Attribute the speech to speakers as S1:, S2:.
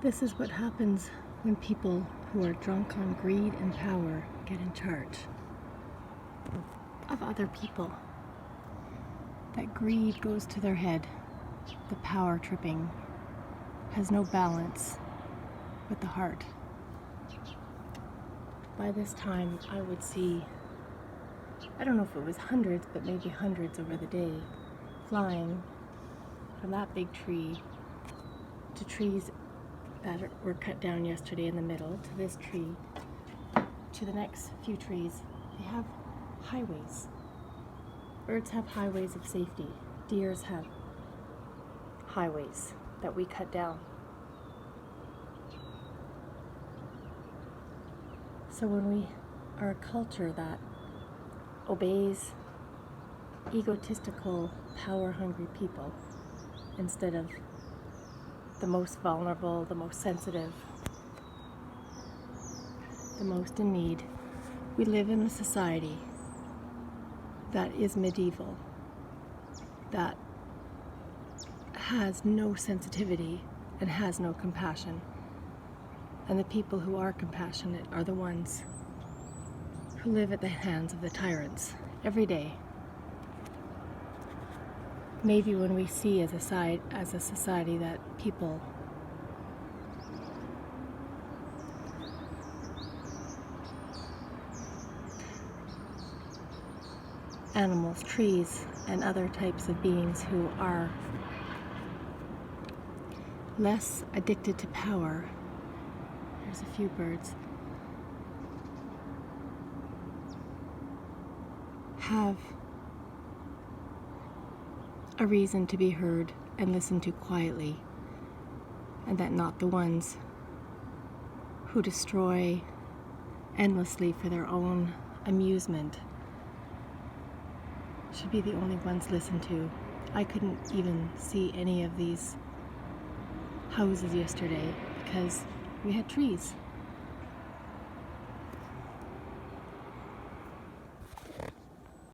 S1: This is what happens when people who are drunk on greed and power get in charge of other people. That greed goes to their head. The power tripping has no balance with the heart. By this time, I would see, I don't know if it was hundreds, but maybe hundreds over the day, flying from that big tree to trees that were cut down yesterday in the middle, to this tree, to the next few trees. They have highways. Birds have highways of safety. Deers have highways that we cut down. So when we are a culture that obeys egotistical, power-hungry people instead of the most vulnerable, the most sensitive, the most in need, we live in a society that is medieval, that has no sensitivity and has no compassion. And the people who are compassionate are the ones who live at the hands of the tyrants every day. Maybe when we see as a society that people animals, trees, and other types of beings who are less addicted to power. There's a few birds. Have a reason to be heard and listened to quietly, and that not the ones who destroy endlessly for their own amusement should be the only ones listened to. I couldn't even see any of these houses yesterday because we had trees.